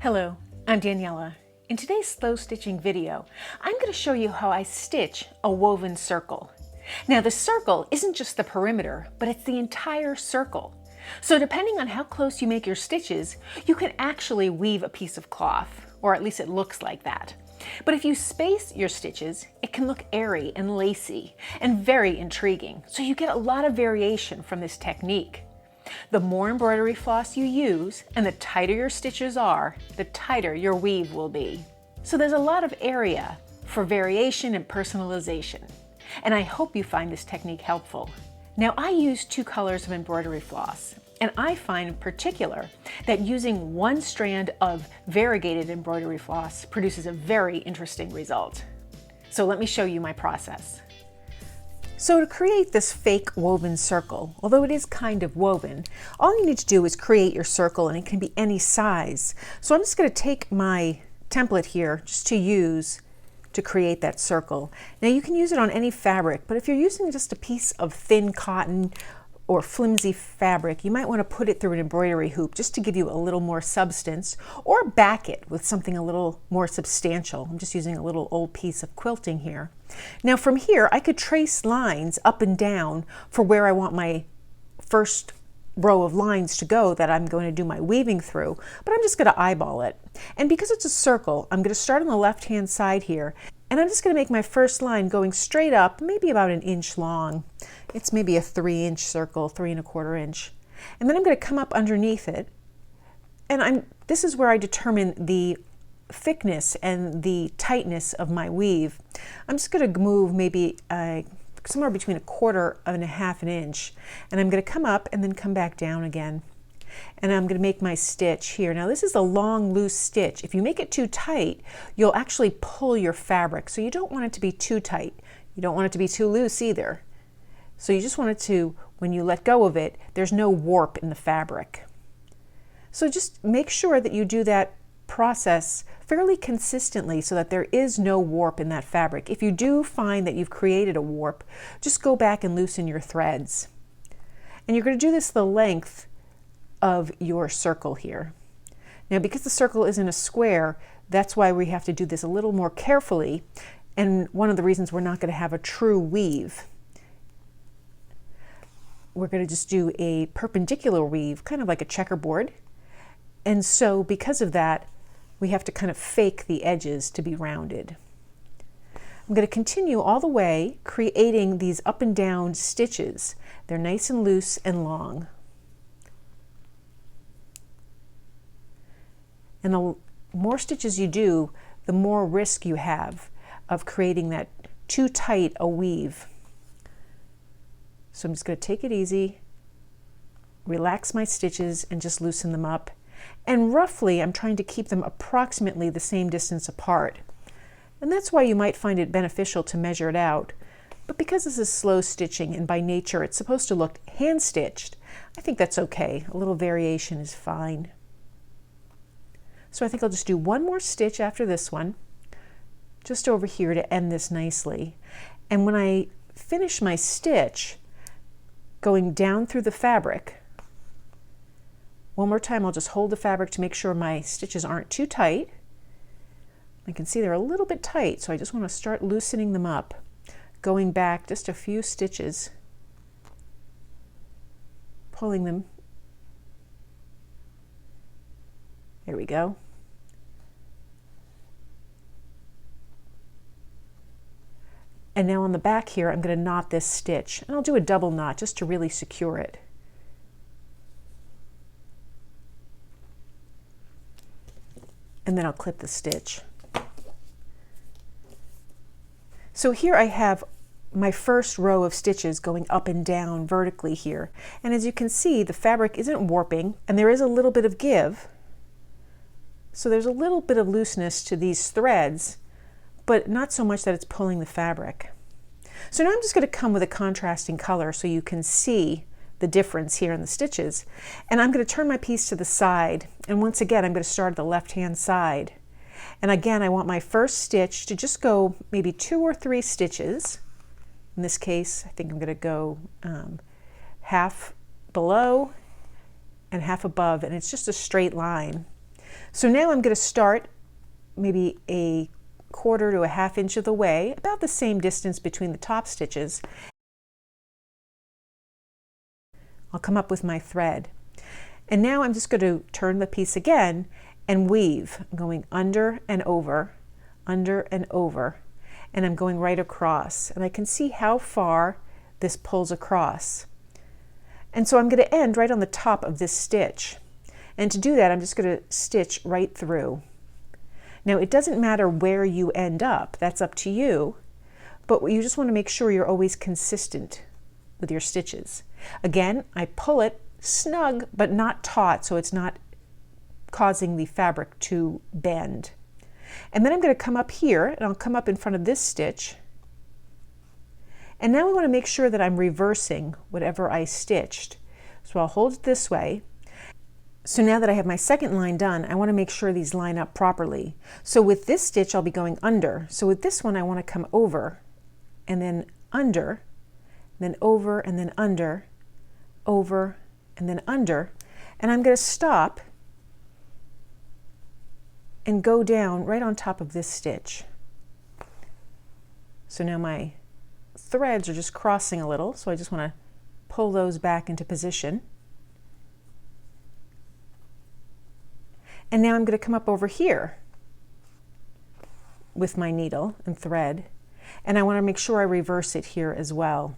Hello, I'm Daniela. In today's slow stitching video, I'm going to show you how I stitch a woven circle. Now the circle isn't just the perimeter, but it's the entire circle. So depending on how close you make your stitches, you can actually weave a piece of cloth, or at least it looks like that. But if you space your stitches, it can look airy and lacy and very intriguing, so you get a lot of variation from this technique. The more embroidery floss you use and the tighter your stitches are, the tighter your weave will be. So there's a lot of area for variation and personalization. And I hope you find this technique helpful. Now I use 2 colors of embroidery floss, and I find in particular that using one strand of variegated embroidery floss produces a very interesting result. So let me show you my process. So to create this fake woven circle, although it is kind of woven, all you need to do is create your circle, and it can be any size. So I'm just going to take my template here just to use to create that circle. Now you can use it on any fabric, but if you're using just a piece of thin cotton or flimsy fabric, you might want to put it through an embroidery hoop just to give you a little more substance, or back it with something a little more substantial. I'm just using a little old piece of quilting here. Now from here, I could trace lines up and down for where I want my first row of lines to go that I'm going to do my weaving through, but I'm just going to eyeball it. And because it's a circle, I'm going to start on the left-hand side here, and I'm just going to make my first line going straight up, maybe about 1 inch long. It's maybe a 3-inch circle, 3 1/4 inch. And then I'm going to come up underneath it, and this is where I determine the thickness and the tightness of my weave. I'm just going to move maybe somewhere between 1/4 and 1/2 inch, and I'm going to come up and then come back down again. And I'm going to make my stitch here. Now this is a long, loose stitch. If you make it too tight, you'll actually pull your fabric. So you don't want it to be too tight. You don't want it to be too loose either. So you just want it to, when you let go of it, there's no warp in the fabric. So just make sure that you do that process fairly consistently so that there is no warp in that fabric. If you do find that you've created a warp, just go back and loosen your threads. And you're going to do this the length of your circle here. Now because the circle isn't a square, that's why we have to do this a little more carefully, and one of the reasons we're not going to have a true weave. We're going to just do a perpendicular weave, kind of like a checkerboard, and so because of that we have to kind of fake the edges to be rounded. I'm going to continue all the way creating these up and down stitches. They're nice and loose and long. And the more stitches you do, the more risk you have of creating that too tight a weave. So I'm just going to take it easy, relax my stitches, and just loosen them up. And roughly, I'm trying to keep them approximately the same distance apart. And that's why you might find it beneficial to measure it out. But because this is slow stitching, and by nature it's supposed to look hand-stitched, I think that's okay. A little variation is fine. So I think I'll just do one more stitch after this one, just over here to end this nicely. And when I finish my stitch, going down through the fabric, one more time I'll just hold the fabric to make sure my stitches aren't too tight. I can see they're a little bit tight, so I just want to start loosening them up, going back just a few stitches, pulling them. There we go. And now on the back here, I'm going to knot this stitch, and I'll do a double knot just to really secure it. And then I'll clip the stitch. So here I have my first row of stitches going up and down vertically here. And as you can see, the fabric isn't warping, and there is a little bit of give. So there's a little bit of looseness to these threads, but not so much that it's pulling the fabric. So now I'm just going to come with a contrasting color so you can see the difference here in the stitches. And I'm going to turn my piece to the side, and once again I'm going to start at the left-hand side. And again, I want my first stitch to just go maybe 2 or 3 stitches. In this case, I think I'm going to go half below and half above, and it's just a straight line. So now I'm going to start maybe a 1/4 to a 1/2 inch of the way, about the same distance between the top stitches. I'll come up with my thread. And now I'm just going to turn the piece again and weave. I'm going under and over, and I'm going right across. And I can see how far this pulls across. And so I'm going to end right on the top of this stitch. And to do that, I'm just going to stitch right through. Now, it doesn't matter where you end up, that's up to you, but you just want to make sure you're always consistent with your stitches. Again, I pull it snug, but not taut, so it's not causing the fabric to bend. And then I'm going to come up here, and I'll come up in front of this stitch. And now I want to make sure that I'm reversing whatever I stitched. So I'll hold it this way. So now that I have my second line done, I want to make sure these line up properly. So with this stitch, I'll be going under. So with this one, I want to come over, and then under, then over, and then under, over, and then under. And I'm going to stop and go down right on top of this stitch. So now my threads are just crossing a little, so I just want to pull those back into position. And now I'm going to come up over here with my needle and thread, and I want to make sure I reverse it here as well.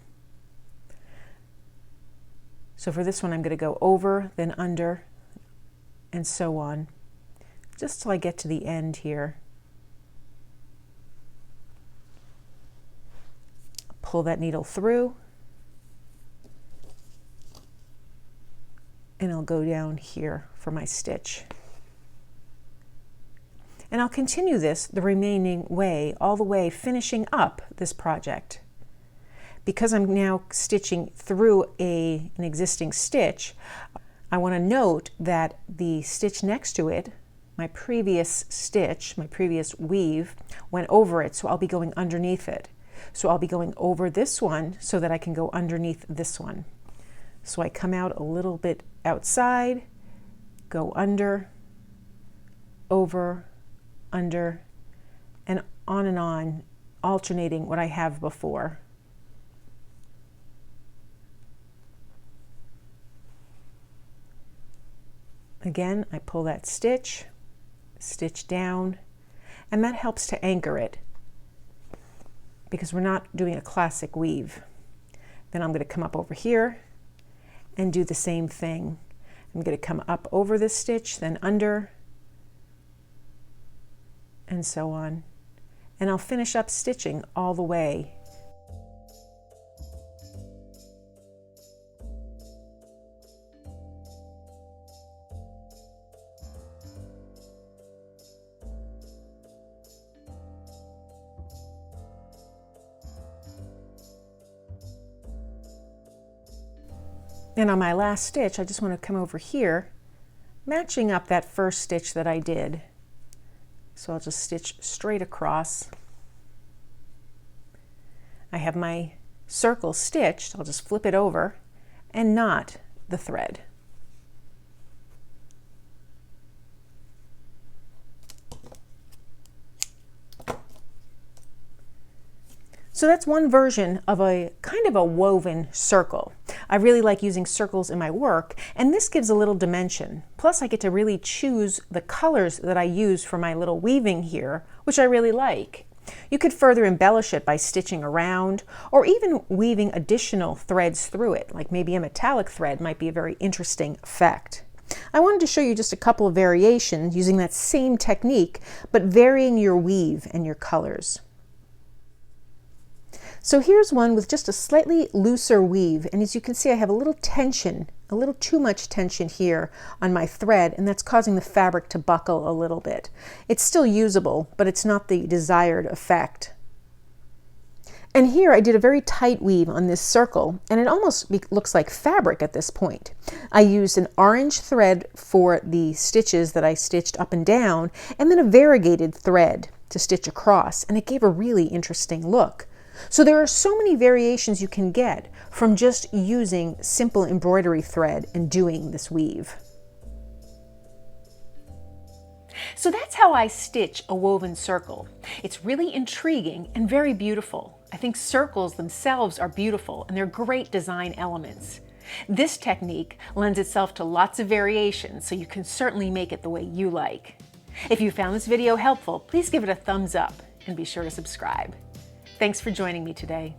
So for this one, I'm going to go over, then under, and so on, just till I get to the end here. Pull that needle through, and I'll go down here for my stitch. And I'll continue this the remaining way, all the way finishing up this project. Because I'm now stitching through an existing stitch, I want to note that the stitch next to it, my previous stitch, my previous weave, went over it, so I'll be going underneath it. So I'll be going over this one so that I can go underneath this one. So I come out a little bit outside, go under, over, under, and on, alternating what I have before. Again, I pull that stitch, stitch down, and that helps to anchor it because we're not doing a classic weave. Then I'm going to come up over here and do the same thing. I'm going to come up over this stitch, then under, and so on. And I'll finish up stitching all the way. And on my last stitch, I just want to come over here, matching up that first stitch that I did. So I'll just stitch straight across. I have my circle stitched. I'll just flip it over and knot the thread. So that's one version of a kind of a woven circle. I really like using circles in my work, and this gives a little dimension. Plus I get to really choose the colors that I use for my little weaving here, which I really like. You could further embellish it by stitching around, or even weaving additional threads through it, like maybe a metallic thread might be a very interesting effect. I wanted to show you just a couple of variations using that same technique, but varying your weave and your colors. So here's one with just a slightly looser weave, and as you can see I have a little tension, a little too much tension here on my thread, and that's causing the fabric to buckle a little bit. It's still usable, but it's not the desired effect. And here I did a very tight weave on this circle, and it almost looks like fabric at this point. I used an orange thread for the stitches that I stitched up and down, and then a variegated thread to stitch across, and it gave a really interesting look. So there are so many variations you can get from just using simple embroidery thread and doing this weave. So that's how I stitch a woven circle. It's really intriguing and very beautiful. I think circles themselves are beautiful and they're great design elements. This technique lends itself to lots of variations, so you can certainly make it the way you like. If you found this video helpful, please give it a thumbs up and be sure to subscribe. Thanks for joining me today.